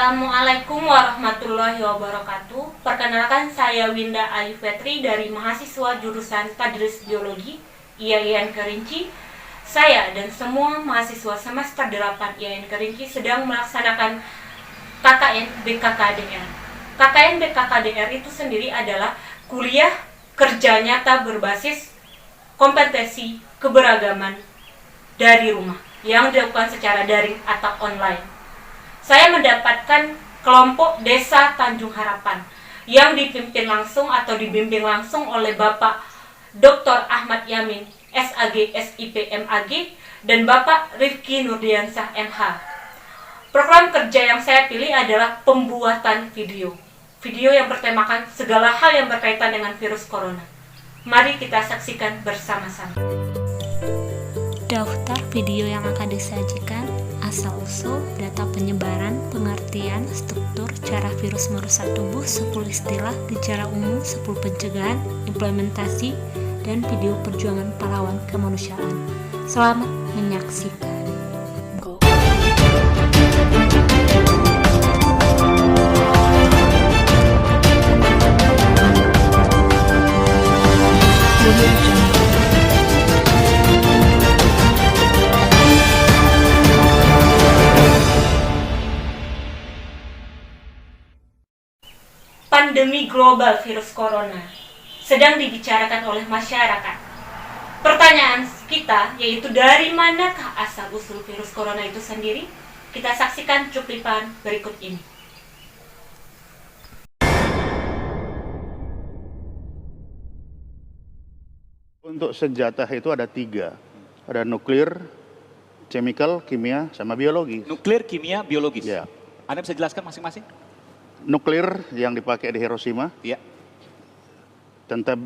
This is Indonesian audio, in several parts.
Assalamualaikum warahmatullahi wabarakatuh. Perkenalkan, saya Winda Ayu Fetri dari mahasiswa jurusan Tadris Biologi IAIN Kerinci. Saya dan semua mahasiswa semester 8 IAIN Kerinci sedang melaksanakan KKN BKKDR. KKN BKKDR itu sendiri adalah kuliah kerja nyata berbasis kompetensi keberagaman dari rumah yang dilakukan secara daring atau online. Saya mendapatkan kelompok Desa Tanjung Harapan yang dipimpin langsung atau dibimbing langsung oleh Bapak Dr. Ahmad Yamin, SAG, SIP, MAG, dan Bapak Rifki Nurdiansah, MH. Program kerja yang saya pilih adalah pembuatan video. Video yang bertemakan segala hal yang berkaitan dengan virus corona. Mari kita saksikan bersama-sama. Daftar video yang akan disajikan: asal-usul, data penyebaran, pengertian, struktur, cara virus merusak tubuh, 10 istilah, gejala umum, 10 pencegahan, implementasi, dan video perjuangan pahlawan kemanusiaan. Selamat menyaksikan. Go. Pandemi global virus corona sedang dibicarakan oleh masyarakat. Pertanyaan kita yaitu, dari manakah asal-usul virus corona itu sendiri? Kita saksikan cuplikan berikut ini. Untuk senjata itu ada 3. Ada nuklir, chemical, kimia, sama biologis. Nuklir, kimia, biologis. Ya. Anda bisa jelaskan masing-masing? Nuklir yang dipakai di Hiroshima. Iya. Tentang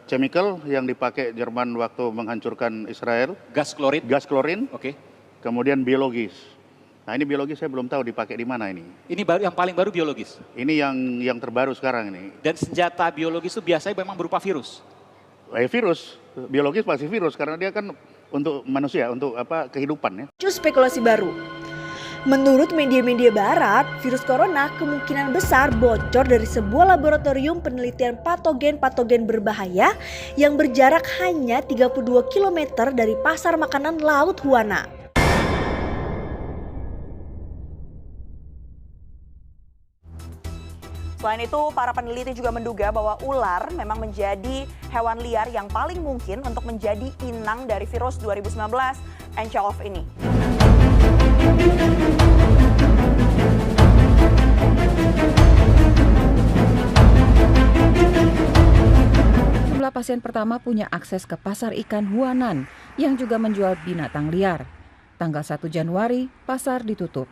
chemical yang dipakai Jerman waktu menghancurkan Israel. Gas klorid. Gas klorin. Oke. Kemudian biologis. Nah, ini biologis saya belum tahu dipakai di mana ini. Ini baru, yang paling baru biologis. Ini yang terbaru sekarang ini. Dan senjata biologis itu biasanya memang berupa virus. Virus, biologis pasti virus karena dia kan untuk manusia, untuk kehidupan ya. Spekulasi baru. Menurut media-media barat, virus corona kemungkinan besar bocor dari sebuah laboratorium penelitian patogen-patogen berbahaya yang berjarak hanya 32 km dari pasar makanan Laut Huana. Selain itu, para peneliti juga menduga bahwa ular memang menjadi hewan liar yang paling mungkin untuk menjadi inang dari virus 2019 nCoV ini. Jumlah pasien pertama punya akses ke pasar ikan Huanan yang juga menjual binatang liar. Tanggal 1 Januari, pasar ditutup.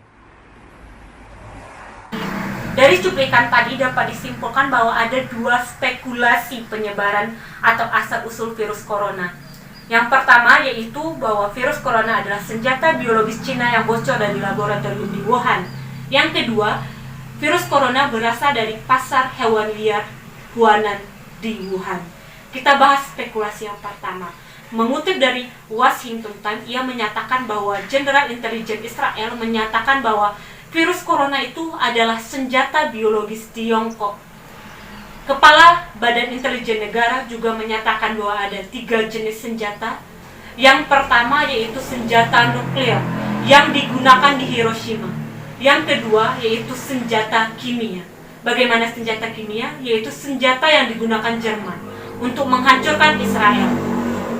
Dari cuplikan tadi dapat disimpulkan bahwa ada 2 spekulasi penyebaran atau asal-usul virus corona. Yang pertama yaitu bahwa virus corona adalah senjata biologis Cina yang bocor dari laboratorium di Wuhan. Yang kedua, virus corona berasal dari pasar hewan liar Huanan di Wuhan. Kita bahas spekulasi yang pertama. Mengutip dari Washington Times, ia menyatakan bahwa Jenderal Intelijen Israel menyatakan bahwa virus corona itu adalah senjata biologis Tiongkok. Kepala Badan Intelijen Negara juga menyatakan bahwa ada 3 jenis senjata. Yang pertama yaitu senjata nuklir yang digunakan di Hiroshima. Yang kedua yaitu senjata kimia. Bagaimana senjata kimia? Yaitu senjata yang digunakan Jerman untuk menghancurkan Israel,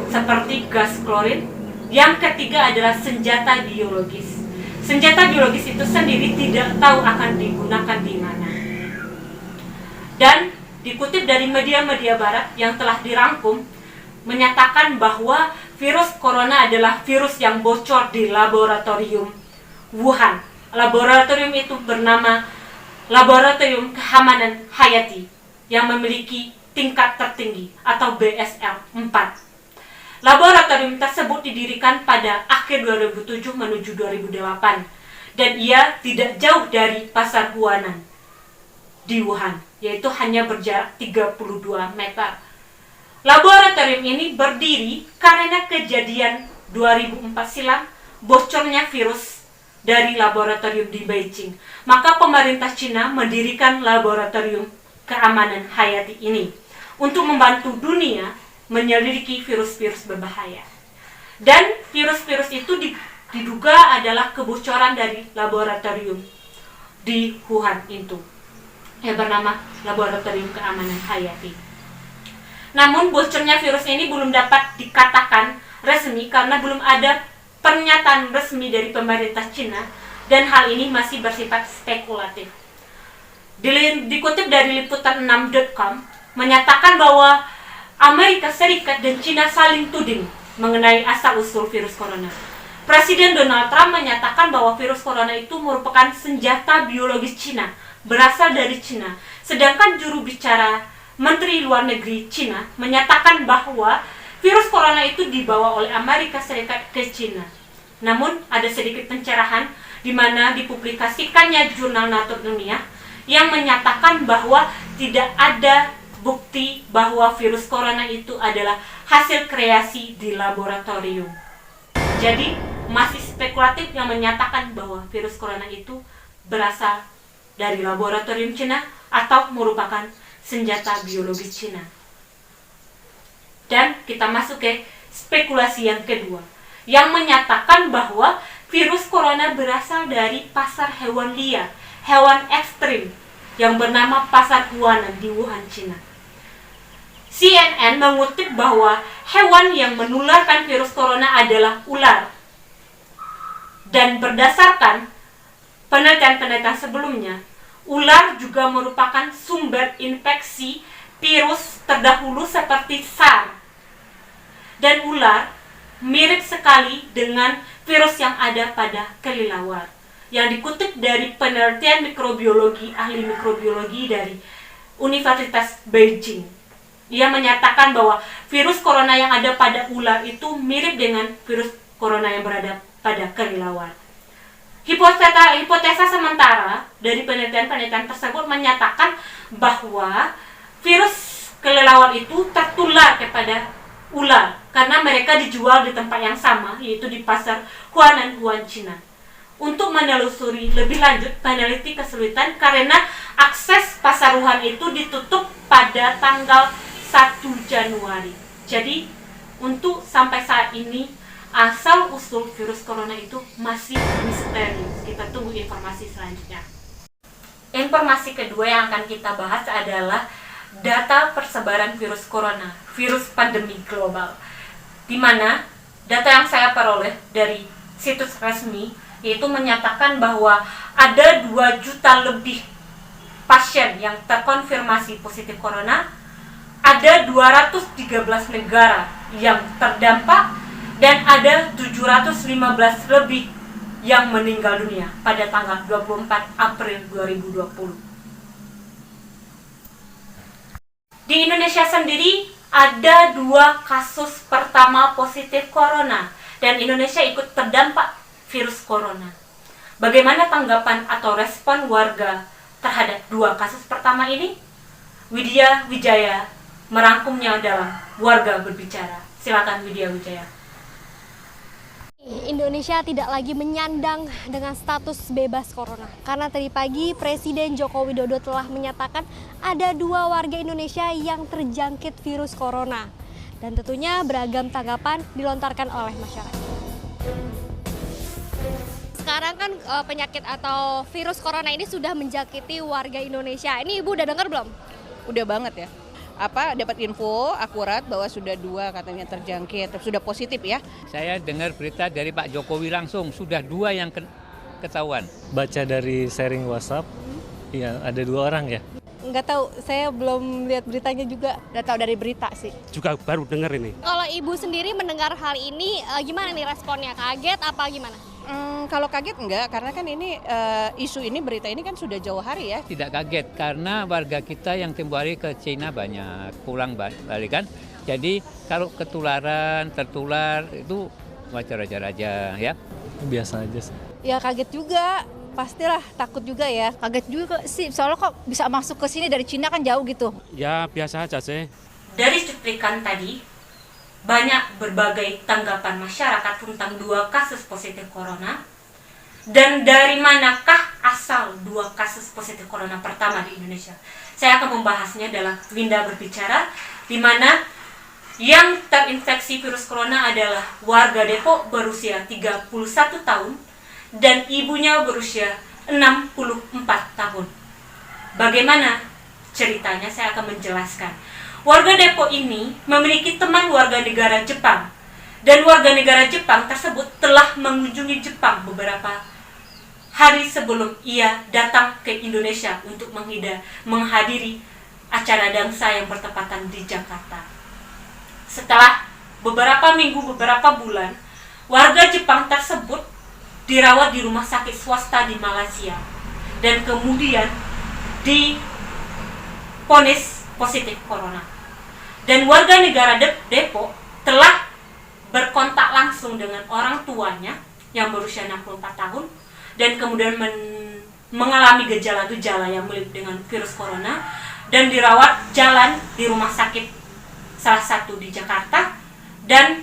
seperti gas klorin. Yang ketiga adalah senjata biologis. Senjata biologis itu sendiri tidak tahu akan digunakan di mana. Dan dikutip dari media-media barat yang telah dirangkum, menyatakan bahwa virus corona adalah virus yang bocor di laboratorium Wuhan. Laboratorium itu bernama Laboratorium Keamanan Hayati yang memiliki tingkat tertinggi atau BSL 4. Laboratorium tersebut didirikan pada akhir 2007 menuju 2008 dan ia tidak jauh dari pasar Huanan di Wuhan, yaitu hanya berjarak 32 meter. Laboratorium ini berdiri karena kejadian 2004 silam bocornya virus dari laboratorium di Beijing. Maka pemerintah Cina mendirikan laboratorium keamanan hayati ini untuk membantu dunia menyelidiki virus-virus berbahaya. Dan virus-virus itu diduga adalah kebocoran dari laboratorium di Wuhan itu, yang bernama Laboratorium Keamanan Hayati. Namun bocornya virus ini belum dapat dikatakan resmi karena belum ada pernyataan resmi dari pemerintah Cina dan hal ini masih bersifat spekulatif. Dikutip dari liputan6.com menyatakan bahwa Amerika Serikat dan Cina saling tuding mengenai asal-usul virus corona. Presiden Donald Trump menyatakan bahwa virus corona itu merupakan senjata biologis Cina, berasal dari Cina. Sedangkan juru bicara Menteri Luar Negeri Cina menyatakan bahwa virus corona itu dibawa oleh Amerika Serikat ke Cina. Namun ada sedikit pencerahan di mana dipublikasikannya jurnal Nature Ilmiah yang menyatakan bahwa tidak ada bukti bahwa virus corona itu adalah hasil kreasi di laboratorium. Jadi masih spekulatif yang menyatakan bahwa virus corona itu berasal dari laboratorium Cina atau merupakan senjata biologis Cina. Dan kita masuk ke spekulasi yang kedua, yang menyatakan bahwa virus corona berasal dari pasar hewan liar, hewan ekstrim yang bernama pasar Huanan di Wuhan, Cina. CNN mengutip bahwa hewan yang menularkan virus corona adalah ular. Dan berdasarkan penelitian-penelitian sebelumnya, ular juga merupakan sumber infeksi virus terdahulu seperti SARS. Dan ular mirip sekali dengan virus yang ada pada kelelawar. Yang dikutip dari penelitian mikrobiologi, ahli mikrobiologi dari Universitas Beijing. Ia menyatakan bahwa virus corona yang ada pada ular itu mirip dengan virus corona yang berada pada kelelawar. Hipotesa sementara dari penelitian-penelitian tersebut menyatakan bahwa virus kelelawar itu tertular kepada ular karena mereka dijual di tempat yang sama, yaitu di pasar Huanan, Wuhan, Cina. Untuk menelusuri lebih lanjut, peneliti kesulitan karena akses pasar Wuhan itu ditutup pada tanggal 1 Januari. Jadi, untuk sampai saat ini asal-usul virus corona itu masih misterius. Kita tunggu informasi selanjutnya. Informasi kedua yang akan kita bahas adalah data persebaran virus corona, virus pandemi global. Di mana data yang saya peroleh dari situs resmi yaitu menyatakan bahwa ada 2 juta lebih pasien yang terkonfirmasi positif corona, ada 213 negara yang terdampak, dan ada 715 lebih yang meninggal dunia pada tanggal 24 April 2020. Di Indonesia sendiri ada 2 kasus pertama positif corona dan Indonesia ikut terdampak virus corona. Bagaimana tanggapan atau respon warga terhadap 2 kasus pertama ini? Widya Wijaya merangkumnya dalam Warga Berbicara. Silakan Widya Wijaya. Indonesia tidak lagi menyandang dengan status bebas corona. Karena tadi pagi Presiden Joko Widodo telah menyatakan ada 2 warga Indonesia yang terjangkit virus corona. Dan tentunya beragam tanggapan dilontarkan oleh masyarakat. Sekarang kan penyakit atau virus corona ini sudah menjangkiti warga Indonesia. Ini Ibu udah dengar belum? Udah banget ya. Dapat info akurat bahwa sudah 2 katanya terjangkit, sudah positif ya. Saya dengar berita dari Pak Jokowi langsung, sudah 2 yang ketahuan. Baca dari sharing WhatsApp, ya ada 2 orang ya. Nggak tahu, saya belum lihat beritanya juga. Udah tahu dari berita sih. Juga baru dengar ini. Kalau Ibu sendiri mendengar hal ini, gimana nih responnya? Kaget apa gimana? Kalau kaget enggak, karena kan ini isu ini, berita ini kan sudah jauh hari ya. Tidak kaget, karena warga kita yang tempoh hari ke Cina banyak, pulang balik kan. Jadi kalau tertular itu wajar-wajar aja ya. Biasa aja sih. Ya kaget juga, pastilah takut juga ya. Kaget juga sih, soalnya kok bisa masuk ke sini dari Cina kan jauh gitu. Ya biasa aja sih. Dari cuplikan tadi, banyak berbagai tanggapan masyarakat tentang 2 kasus positif corona. Dan dari manakah asal 2 kasus positif corona pertama di Indonesia? Saya akan membahasnya dalam Winda Berbicara, di mana yang terinfeksi virus corona adalah warga Depok berusia 31 tahun dan ibunya berusia 64 tahun. Bagaimana ceritanya? Saya akan menjelaskan. Warga Depok ini memiliki teman warga negara Jepang, dan warga negara Jepang tersebut telah mengunjungi Jepang beberapa hari sebelum ia datang ke Indonesia untuk menghadiri acara dansa yang bertepatan di Jakarta. Setelah beberapa minggu, beberapa bulan, warga Jepang tersebut dirawat di rumah sakit swasta di Malaysia dan kemudian divonis positif corona. Dan warga negara Depok telah berkontak langsung dengan orang tuanya yang berusia 64 tahun dan kemudian mengalami gejala-gejala yang mirip dengan virus corona dan dirawat jalan di rumah sakit salah satu di Jakarta, dan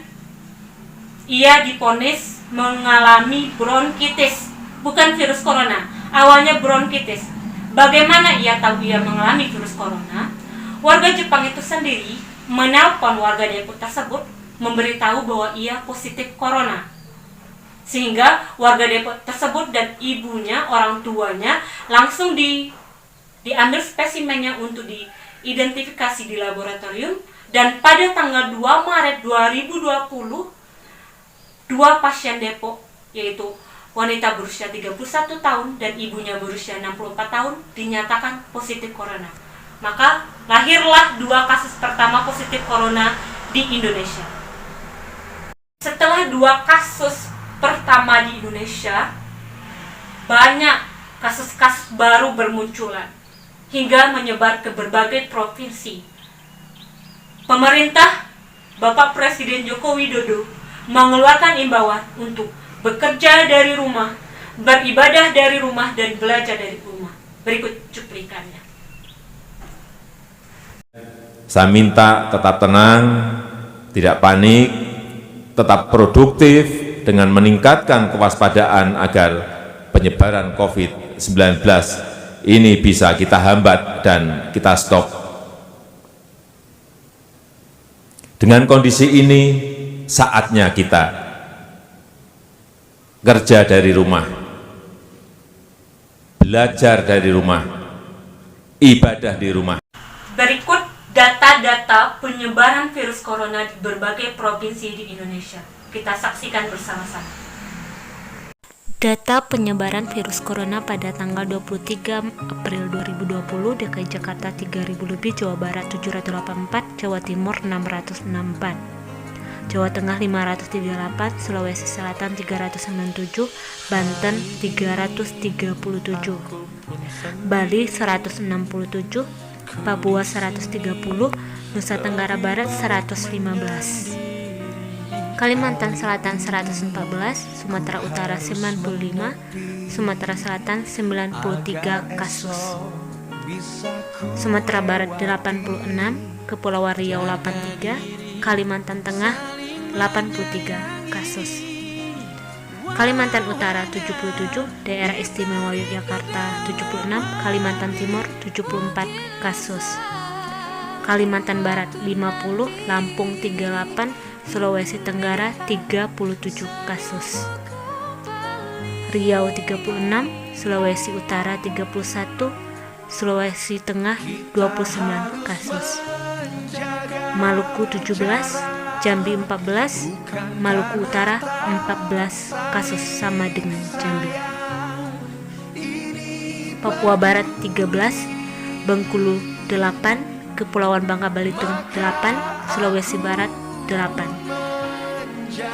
ia divonis mengalami bronkitis, bukan virus corona, awalnya bronkitis. Bagaimana ia tahu ia mengalami virus corona? Warga Jepang itu sendiri menelpon warga Depok tersebut memberitahu bahwa ia positif corona. Sehingga warga Depok tersebut dan ibunya, orang tuanya, langsung diambil spesimennya untuk diidentifikasi di laboratorium. Dan pada tanggal 2 Maret 2020, 2 pasien Depok, yaitu wanita berusia 31 tahun dan ibunya berusia 64 tahun, dinyatakan positif corona. Maka lahirlah 2 kasus pertama positif corona di Indonesia. Setelah 2 kasus pertama di Indonesia, banyak kasus-kasus baru bermunculan hingga menyebar ke berbagai provinsi. Pemerintah Bapak Presiden Joko Widodo mengeluarkan imbauan untuk bekerja dari rumah, beribadah dari rumah, dan belajar dari rumah. Berikut cuplikannya. Saya minta tetap tenang, tidak panik, tetap produktif, dengan meningkatkan kewaspadaan agar penyebaran COVID-19 ini bisa kita hambat dan kita stop. Dengan kondisi ini, saatnya kita kerja dari rumah, belajar dari rumah, ibadah di rumah. Berikut data-data penyebaran virus corona di berbagai provinsi di Indonesia. Kita saksikan bersama-sama. Data penyebaran virus corona pada tanggal 23 April 2020, DKI Jakarta 3.000 lebih, Jawa Barat 784, Jawa Timur 664, Jawa Tengah 538, Sulawesi Selatan 397, Banten 337, Bali 167, Papua 130, Nusa Tenggara Barat 115, Kalimantan Selatan 114, Sumatera Utara 95, Sumatera Selatan 93 kasus, Sumatera Barat 86, Kepulauan Riau 83, Kalimantan Tengah 83 kasus, Kalimantan Utara 77, Daerah Istimewa Yogyakarta 76, Kalimantan Timur 74 kasus, Kalimantan Barat 50, Lampung 38, Sulawesi Tenggara 37 kasus, Riau 36, Sulawesi Utara 31, Sulawesi Tengah 29 kasus, Maluku 17, Jambi 14, Maluku Utara 14 kasus sama dengan Jambi, Papua Barat 13, Bengkulu 8, Kepulauan Bangka Belitung 8, Sulawesi Barat 8,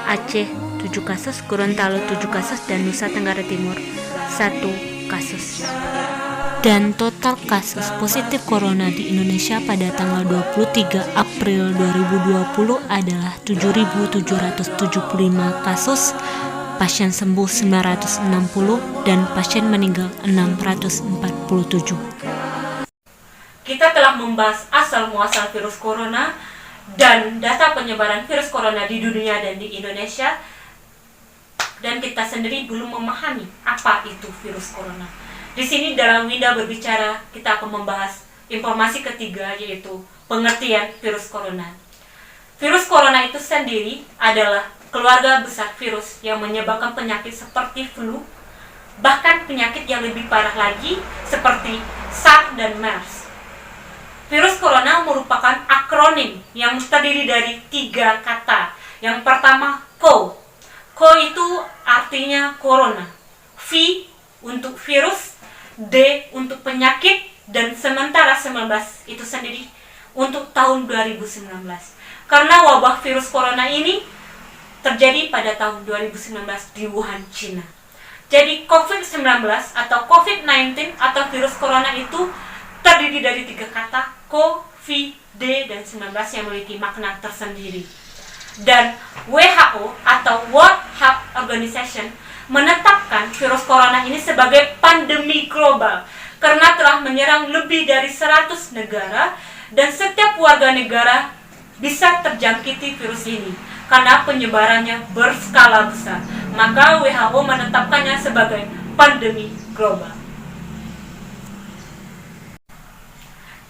Aceh 7 kasus, Gorontalo 7 kasus, dan Nusa Tenggara Timur 1 kasus. Dan total kasus positif corona di Indonesia pada tanggal 23 April 2020 adalah 7.775 kasus, pasien sembuh 960, dan pasien meninggal 647. Kita telah membahas asal-muasal virus corona dan data penyebaran virus corona di dunia dan di Indonesia. dan kita sendiri belum memahami apa itu virus corona. Di sini dalam Winda Berbicara kita akan membahas informasi ketiga, yaitu pengertian virus corona. Virus corona itu sendiri adalah keluarga besar virus yang menyebabkan penyakit seperti flu, bahkan penyakit yang lebih parah lagi seperti SARS dan MERS. Virus corona merupakan akronim yang terdiri dari 3 kata. Yang pertama, CO. CO itu artinya corona. V untuk virus, D untuk penyakit, dan sementara 19 itu sendiri untuk tahun 2019. Karena wabah virus corona ini terjadi pada tahun 2019 di Wuhan, China. Jadi COVID-19 atau COVID-19 atau virus corona itu terdiri dari 3 kata, CO, V, D, dan 19 yang memiliki makna tersendiri. Dan WHO atau World Health Organization menetapkan virus corona ini sebagai pandemi global karena telah menyerang lebih dari 100 negara dan setiap warga negara bisa terjangkiti virus ini karena penyebarannya berskala besar. Maka WHO menetapkannya sebagai pandemi global.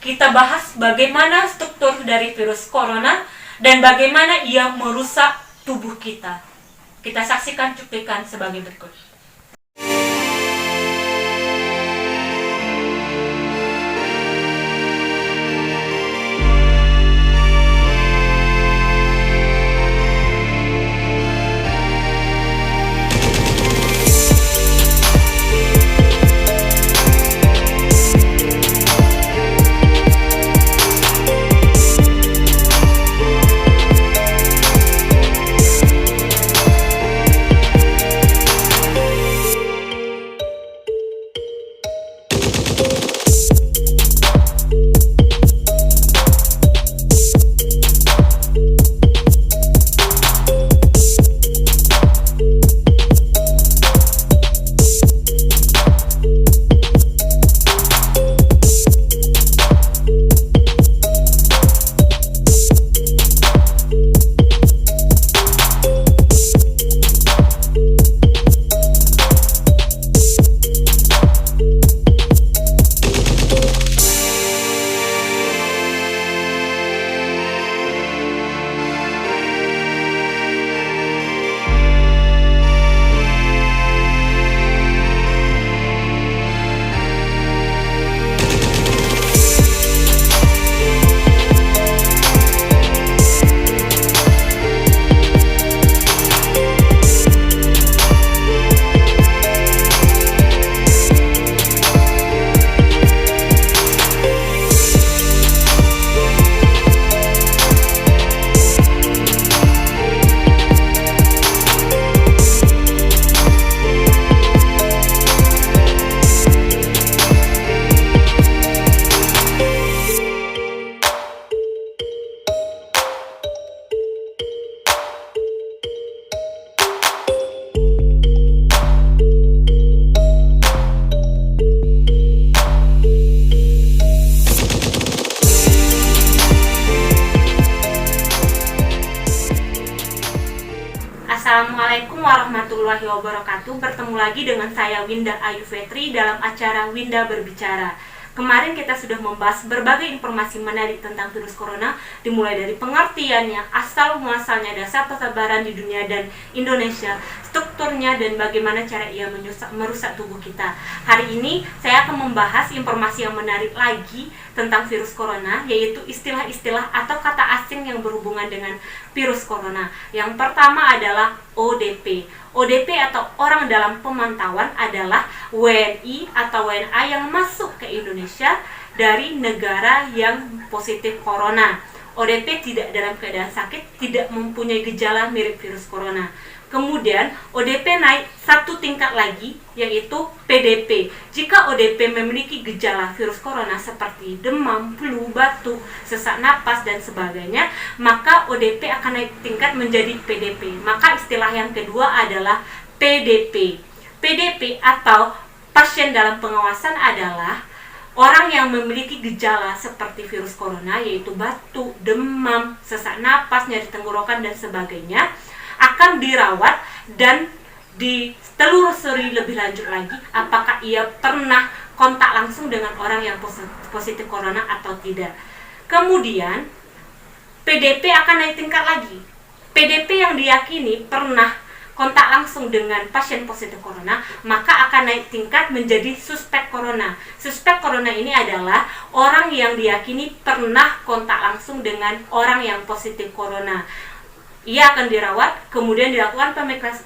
Kita bahas bagaimana struktur dari virus corona dan bagaimana ia merusak tubuh kita. Kita saksikan cuplikan sebagai berikut. Assalamualaikum warahmatullahi wabarakatuh. Bertemu lagi dengan saya Winda Ayu Fetri dalam acara Winda Berbicara. Kemarin kita sudah membahas berbagai informasi menarik tentang virus corona, dimulai dari pengertiannya, asal muasalnya, dasar persebaran di dunia dan Indonesia, strukturnya, dan bagaimana cara ia merusak tubuh kita. Hari ini saya akan membahas informasi yang menarik lagi tentang virus corona, yaitu istilah-istilah atau kata asing yang berhubungan dengan virus corona. Yang pertama adalah ODP. ODP atau orang dalam pemantauan adalah WNI atau WNA yang masuk ke Indonesia dari negara yang positif corona. ODP tidak dalam keadaan sakit, tidak mempunyai gejala mirip virus corona. Kemudian ODP naik satu tingkat lagi, yaitu PDP. Jika ODP memiliki gejala virus corona seperti demam, flu, batuk, sesak napas, dan sebagainya, maka ODP akan naik tingkat menjadi PDP. Maka istilah yang kedua adalah PDP. PDP atau pasien dalam pengawasan adalah orang yang memiliki gejala seperti virus corona, yaitu batuk, demam, sesak napas, nyeri tenggorokan, dan sebagainya, akan dirawat dan ditelusuri lebih lanjut lagi apakah ia pernah kontak langsung dengan orang yang positif corona atau tidak. Kemudian PDP akan naik tingkat lagi. PDP yang diyakini pernah kontak langsung dengan pasien positif corona, maka akan naik tingkat menjadi suspek corona. Suspek corona ini adalah orang yang diyakini pernah kontak langsung dengan orang yang positif corona. Ia akan dirawat, kemudian dilakukan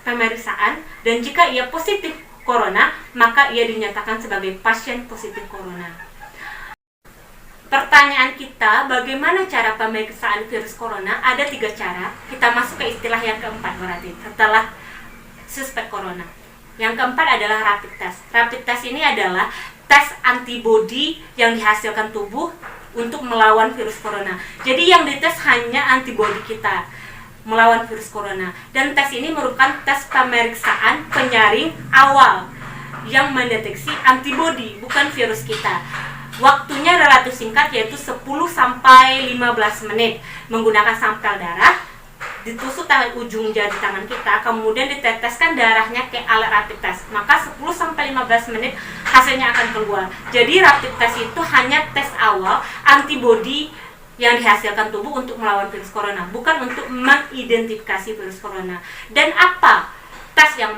pemeriksaan, dan jika ia positif corona, maka ia dinyatakan sebagai pasien positif corona. Pertanyaan kita, bagaimana cara pemeriksaan virus corona? Ada 3 cara. Kita masuk ke istilah yang keempat berarti setelah suspek corona. Yang keempat adalah rapid test. Rapid test ini adalah tes antibodi yang dihasilkan tubuh untuk melawan virus corona. Jadi yang dites hanya antibodi kita melawan virus corona. Dan tes ini merupakan tes pemeriksaan penyaring awal yang mendeteksi antibodi, bukan virus kita. Waktunya relatif singkat, yaitu 10-15 menit, menggunakan sampel darah, ditusuk ujung jari tangan kita, kemudian diteteskan darahnya ke alat rapid test. Maka 10-15 menit hasilnya akan keluar. Jadi rapid test itu hanya tes awal antibodi yang dihasilkan tubuh untuk melawan virus corona, bukan untuk mengidentifikasi virus corona. Dan apa tes yang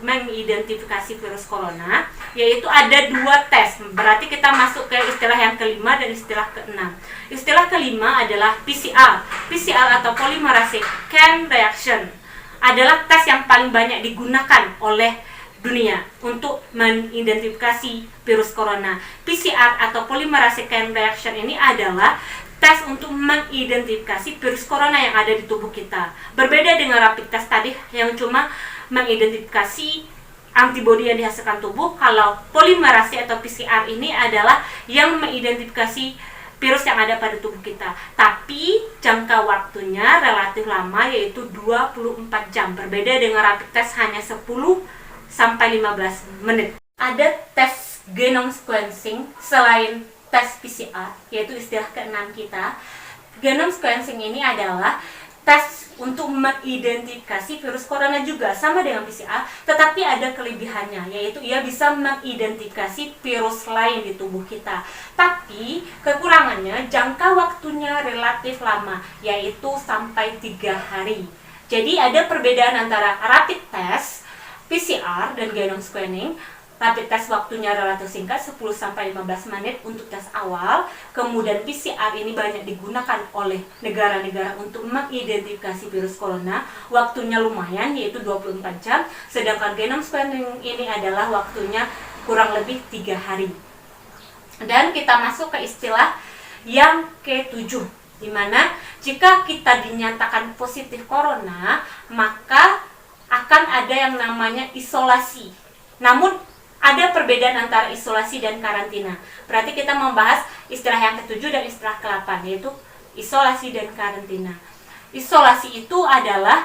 mengidentifikasi virus corona? Yaitu ada 2 tes. Berarti kita masuk ke istilah yang kelima dan istilah keenam. Istilah kelima adalah PCR. PCR atau polymerase chain reaction adalah tes yang paling banyak digunakan oleh dunia untuk mengidentifikasi virus corona. PCR atau polymerase chain reaction ini adalah tes untuk mengidentifikasi virus corona yang ada di tubuh kita. Berbeda dengan rapid test tadi yang cuma mengidentifikasi antibodi yang dihasilkan tubuh, kalau polimerase atau PCR ini adalah yang mengidentifikasi virus yang ada pada tubuh kita. Tapi jangka waktunya relatif lama, yaitu 24 jam. Berbeda dengan rapid test hanya 10-15 menit. Ada tes genome sequencing selain tes PCR, yaitu istilah keenam kita. Genome sequencing ini adalah tes untuk mengidentifikasi virus corona juga, sama dengan PCR, tetapi ada kelebihannya, yaitu ia bisa mengidentifikasi virus lain di tubuh kita. Tapi kekurangannya jangka waktunya relatif lama, yaitu sampai 3 hari. Jadi ada perbedaan antara rapid test, PCR, dan genome sequencing. Rapid test waktunya relatif singkat, 10-15 menit untuk tes awal. Kemudian PCR ini banyak digunakan oleh negara-negara untuk mengidentifikasi virus corona. Waktunya lumayan, yaitu 24 jam. Sedangkan genome sequencing ini adalah waktunya kurang lebih 3 hari. Dan kita masuk ke istilah yang ke-7, di mana jika kita dinyatakan positif corona, maka akan ada yang namanya isolasi. Namun ada perbedaan antara isolasi dan karantina. Berarti kita membahas istilah yang ke-7 dan istilah ke-8, yaitu isolasi dan karantina. Isolasi itu adalah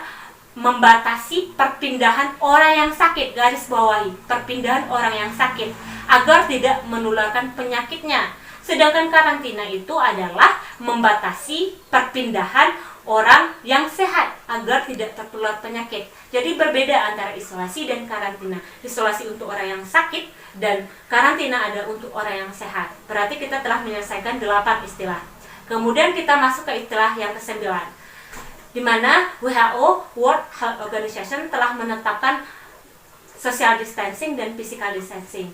membatasi perpindahan orang yang sakit, garis bawahi, perpindahan orang yang sakit, agar tidak menularkan penyakitnya. Sedangkan karantina itu adalah membatasi perpindahan orang yang sehat agar tidak tertular penyakit. Jadi berbeda antara isolasi dan karantina. Isolasi untuk orang yang sakit dan karantina ada untuk orang yang sehat. Berarti kita telah menyelesaikan 8 istilah. Kemudian kita masuk ke istilah yang ke-9, di mana WHO, World Health Organization, telah menetapkan social distancing dan physical distancing.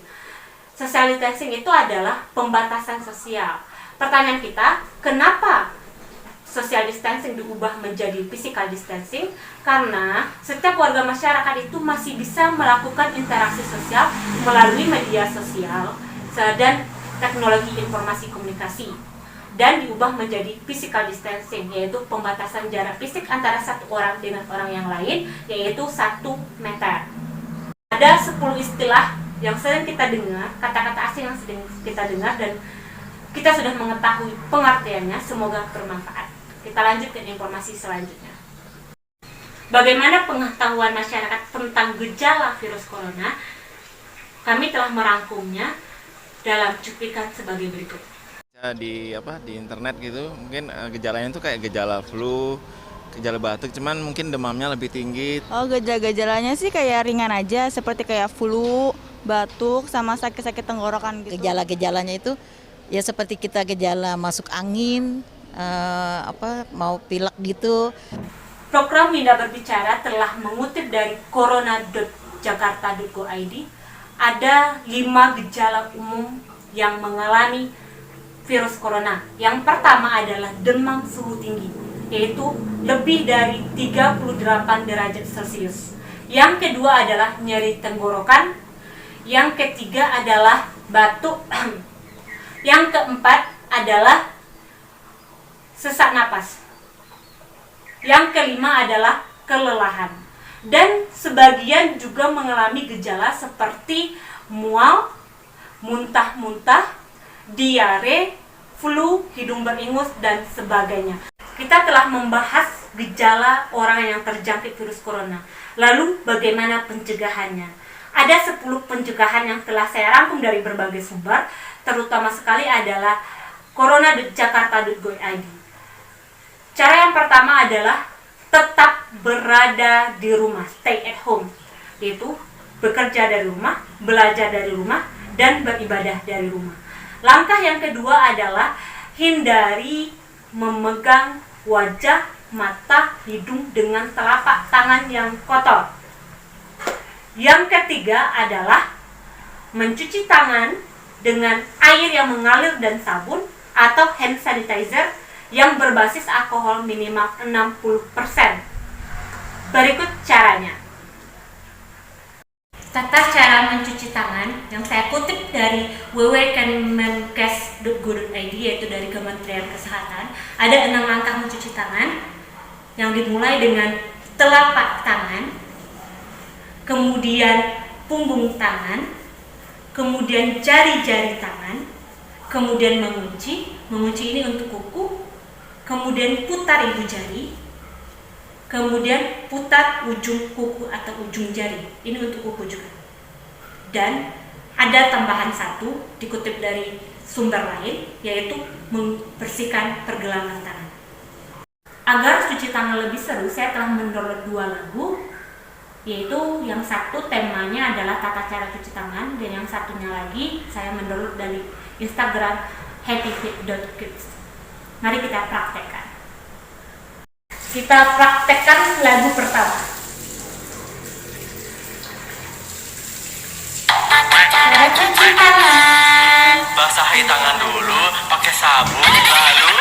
Social distancing itu adalah pembatasan sosial. Pertanyaan kita, kenapa social distancing diubah menjadi physical distancing? Karena setiap warga masyarakat itu masih bisa melakukan interaksi sosial melalui media sosial dan teknologi informasi komunikasi, dan diubah menjadi physical distancing, yaitu pembatasan jarak fisik antara satu orang dengan orang yang lain, yaitu 1 meter. Ada 10 istilah yang sering kita dengar, kata-kata asing yang sering kita dengar, dan kita sudah mengetahui pengertiannya. Semoga bermanfaat. Kita lanjut ke informasi selanjutnya. Bagaimana pengetahuan masyarakat tentang gejala virus corona? Kami telah merangkumnya dalam cuplikan sebagai berikut. Di internet gitu, mungkin gejalanya itu kayak gejala flu, gejala batuk, cuman mungkin demamnya lebih tinggi. Oh, gejala-gejalanya sih kayak ringan aja, seperti kayak flu, batuk, sama sakit-sakit tenggorokan gitu. Gejala-gejalanya itu ya seperti kita gejala masuk angin, mau pilek gitu. Program Minda Berbicara telah mengutip dari corona.jakarta.go.id ada 5 gejala umum yang mengalami virus corona. Yang pertama adalah demam suhu tinggi, yaitu lebih dari 38 derajat Celcius. Yang kedua adalah nyeri tenggorokan. Yang ketiga adalah batuk. Yang keempat adalah sesak napas. Yang kelima adalah kelelahan. Dan sebagian juga mengalami gejala seperti mual, muntah-muntah, diare, flu, hidung beringus, dan sebagainya. Kita telah membahas gejala orang yang terjangkit virus corona. Lalu bagaimana pencegahannya? Ada 10 pencegahan yang telah saya rangkum dari berbagai sumber, terutama sekali adalah corona.jakarta.go.id. Cara yang pertama adalah tetap berada di rumah, stay at home, yaitu bekerja dari rumah, belajar dari rumah, dan beribadah dari rumah. Langkah yang kedua adalah hindari memegang wajah, mata, hidung dengan telapak tangan yang kotor. Yang ketiga adalah mencuci tangan dengan air yang mengalir dan sabun atau hand sanitizer yang berbasis alkohol minimal 60%. Berikut caranya. Tata cara mencuci tangan yang saya kutip dari www.kemenkes.go.id, yaitu dari Kementerian Kesehatan. Ada 6 langkah mencuci tangan yang dimulai dengan telapak tangan, kemudian punggung tangan, kemudian jari-jari tangan, kemudian mengunci ini untuk kuku, kemudian putar ibu jari, kemudian putar ujung kuku atau ujung jari, ini untuk kuku juga. Dan ada tambahan satu dikutip dari sumber lain, yaitu membersihkan pergelangan tangan. Agar cuci tangan lebih seru, saya telah mendownload 2 lagu, yaitu yang satu temanya adalah tata cara cuci tangan, dan yang satunya lagi saya mendownload dari Instagram happyfit.kids. Mari kita praktekkan. Kita praktekkan lagu pertama. Cara cuci tangan. Basahi tangan dulu pakai sabun, lalu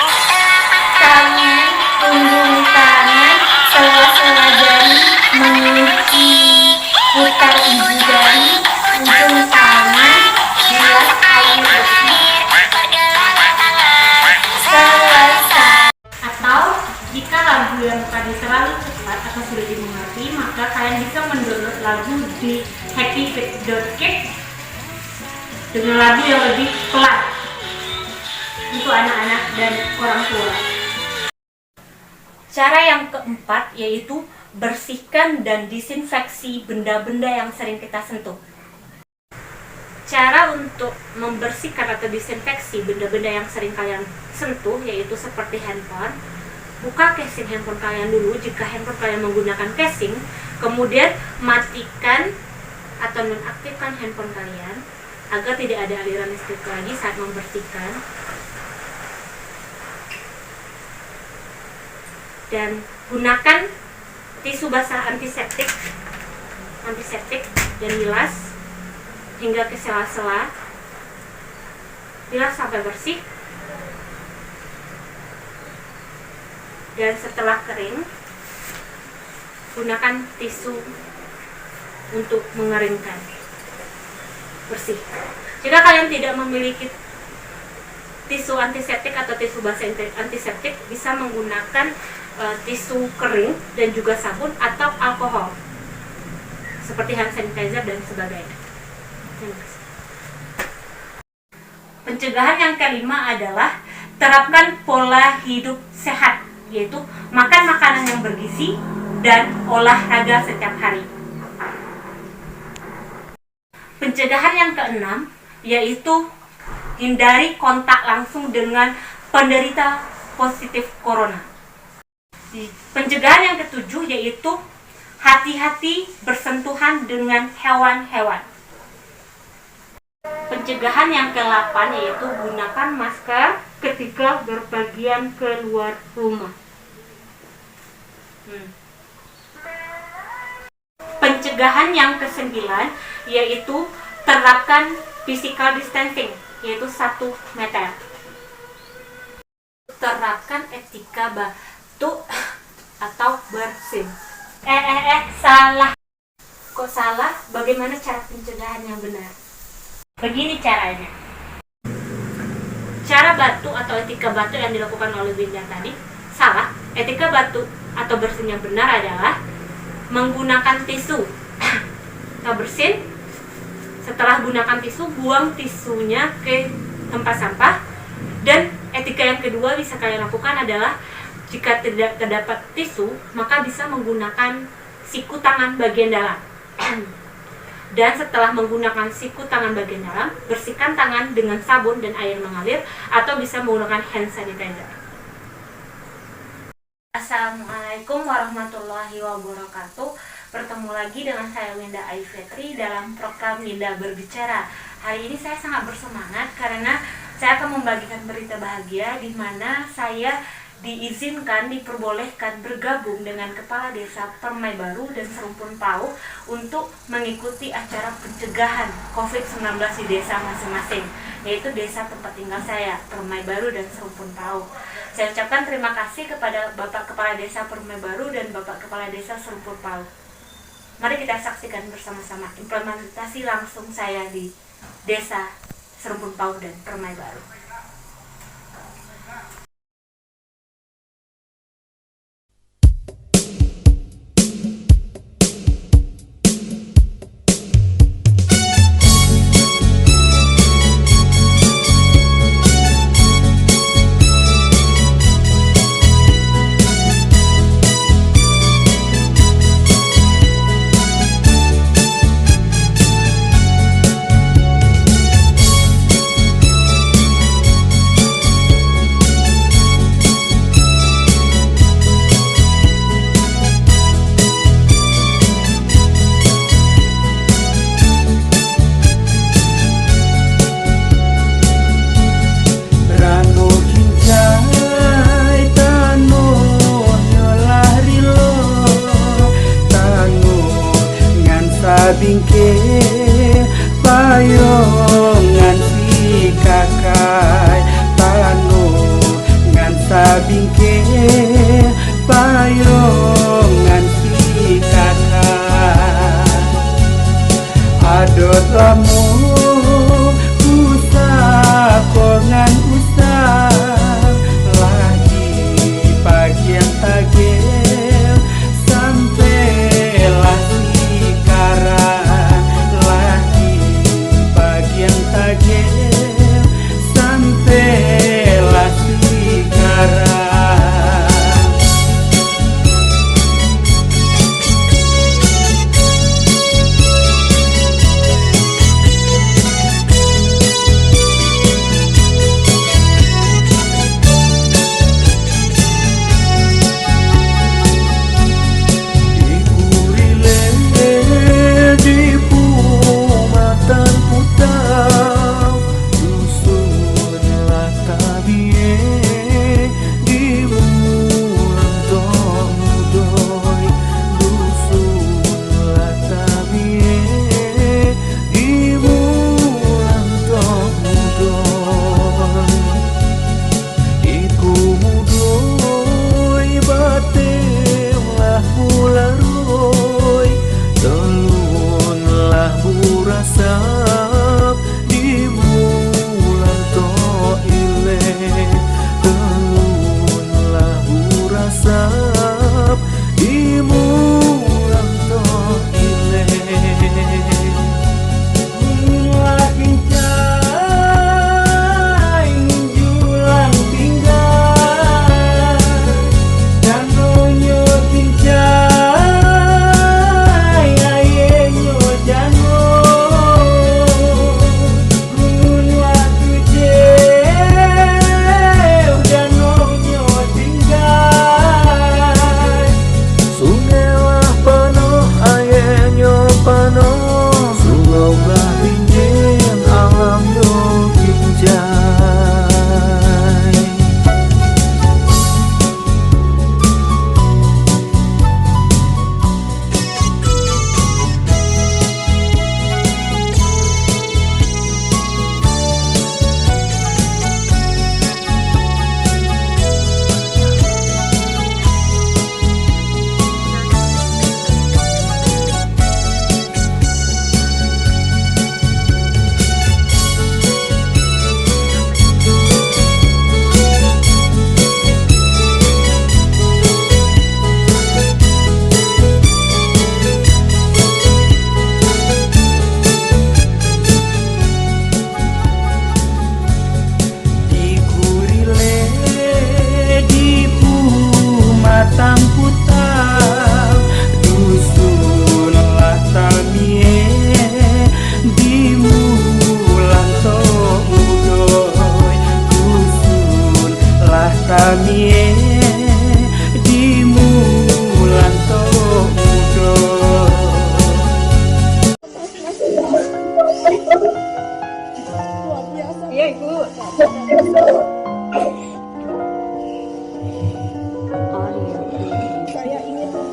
tangan, punggung tangan, sela-sela jari, mengunci, putar ibu jari, ujung tangan, bilas air bersih, selesai. Atau jika lagu yang tadi terlalu cepat atau sudah dimengerti, maka kalian bisa mendownload lagu di happyfit.kids dengan lagu yang lebih pelan untuk anak-anak dan orang tua. Cara yang keempat yaitu bersihkan dan disinfeksi benda-benda yang sering kita sentuh. Cara untuk membersihkan atau disinfeksi benda-benda yang sering kalian sentuh yaitu seperti handphone. Buka casing handphone kalian dulu jika handphone kalian menggunakan casing, kemudian matikan atau nonaktifkan handphone kalian agar tidak ada aliran listrik lagi saat membersihkan. Dan gunakan tisu basah antiseptik dan bilas hingga ke sela-sela. Bilas sampai bersih. Dan setelah kering, gunakan tisu untuk mengeringkan. Bersih. Jika kalian tidak memiliki tisu antiseptik atau tisu basah antiseptik, bisa menggunakan tisu kering dan juga sabun atau alkohol seperti hand sanitizer dan sebagainya. Pencegahan yang kelima adalah terapkan pola hidup sehat, yaitu makan makanan yang bergizi dan olahraga setiap hari. Pencegahan yang keenam yaitu hindari kontak langsung dengan penderita positif corona. Pencegahan yang ketujuh yaitu hati-hati bersentuhan dengan hewan-hewan. Pencegahan yang ke-8 yaitu gunakan masker ketika berpergian keluar rumah. Pencegahan yang ke-9 yaitu terapkan physical distancing, yaitu 1 meter. Terapkan etika batuk atau bersin. Salah. Kok salah? Bagaimana cara pencegahan yang benar? Begini caranya. Cara batuk atau etika batuk yang dilakukan oleh Binjar tadi salah. Etika batuk atau bersin yang benar adalah menggunakan tisu atau bersin. Setelah gunakan tisu, buang tisunya ke tempat sampah. Dan etika yang kedua bisa kalian lakukan adalah jika tidak terdapat tisu, maka bisa menggunakan siku tangan bagian dalam. Dan setelah menggunakan siku tangan bagian dalam, bersihkan tangan dengan sabun dan air mengalir atau bisa menggunakan hand sanitizer. Assalamualaikum warahmatullahi wabarakatuh. Bertemu lagi dengan saya Winda Ayu Fitri dalam program Winda Berbicara. Hari ini saya sangat bersemangat karena saya akan membagikan berita bahagia di mana saya diperbolehkan bergabung dengan Kepala Desa Permai Baru dan Serumpun Pau untuk mengikuti acara pencegahan COVID-19 di desa masing-masing, yaitu desa tempat tinggal saya, Permai Baru dan Serumpun Pau. Saya ucapkan terima kasih kepada Bapak Kepala Desa Permai Baru dan Bapak Kepala Desa Serumpun Pau. Mari kita saksikan bersama-sama implementasi langsung saya di desa Serumpun Pau dan Permai Baru. Bingke payongan si kakai tanu ngan sabingke payongan si kakai adot lamu usakongan usah lagi bagian tagel sampai lagi bagian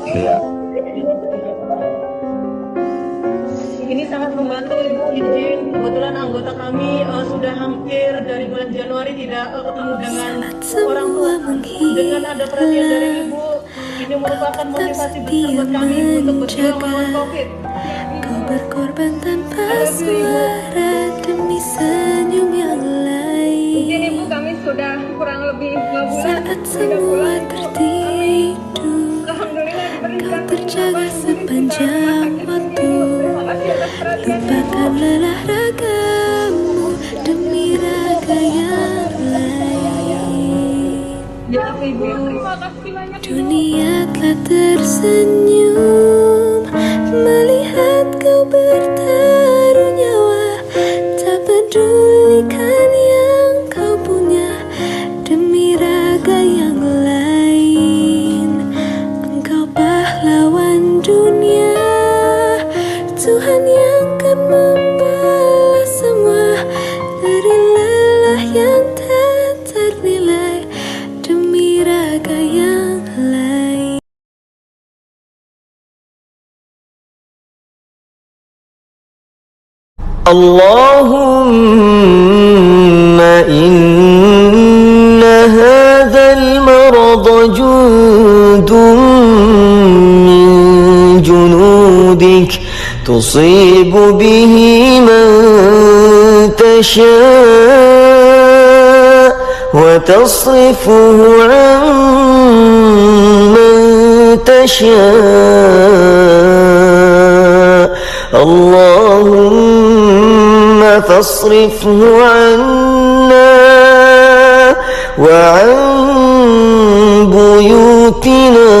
Iya. Ini sangat membantu Ibu izin, kebetulan anggota kami sudah hampir dari bulan Januari tidak ketemu dengan orang tua. Dengan ada perhatian dari Ibu, ini merupakan motivasi besar buat kami untuk berjuang melawan COVID. Kau berkorban tanpa suara demi senyum yang lain. Mungkin Ibu kami sudah kurang lebih 2 bulan saat semua tertidur, kau terjaga sepanjang waktu. Lupakan lelah ragamu demi raga yang lain. Ya Ibu, terima kasih banyak. Dunia telah tersenyum melihat kau bertaruh nyawa, tak pedulikan yang kau punya demi raga yang lain. Engkau pahlawan dunia, Tuhan yang akan membalas semua dari lelah yang tak ternilai demi raga yang lain. Allahumma inna hadzal marada jundun min junudik تصيب به من تشاء وتصرفه عن من تشاء اللهم فاصرفه عنا وعن بيوتنا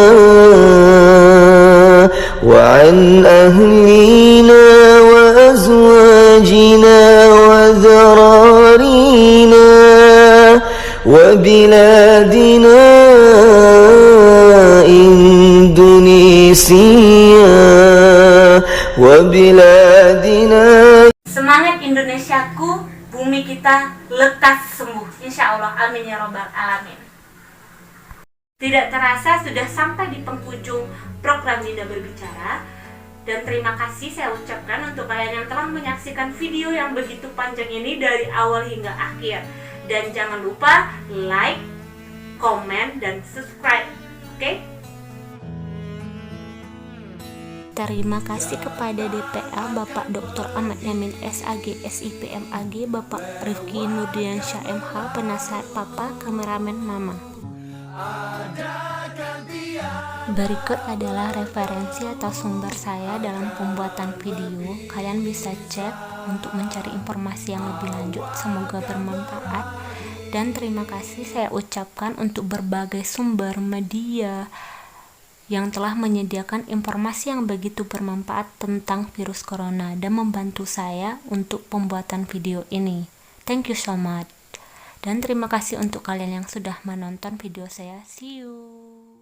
وعن أهلنا وأزواجنا وذرارينا وبلادنا إندونيسيا وبلادنا. Semangat Indonesiaku, bumi kita lekas sembuh, insya Allah, amin ya robbal alamin. Tidak terasa sudah sampai di penghujung program Dinda Berbicara, dan terima kasih saya ucapkan untuk kalian yang telah menyaksikan video yang begitu panjang ini dari awal hingga akhir. Dan jangan lupa like, komen, dan subscribe, oke? Terima kasih kepada DPL Bapak Dr. Ahmad Yamin SAG SIPM AG, Bapak Rifki Nurdiansyah MH, Penasehat Papa, Kameramen Mama. Berikut adalah referensi atau sumber saya dalam pembuatan video. Kalian bisa cek untuk mencari informasi yang lebih lanjut. Semoga bermanfaat. Dan terima kasih saya ucapkan untuk berbagai sumber media yang telah menyediakan informasi yang begitu bermanfaat tentang virus corona dan membantu saya untuk pembuatan video ini. Thank you so much. Dan terima kasih untuk kalian yang sudah menonton video saya. See you.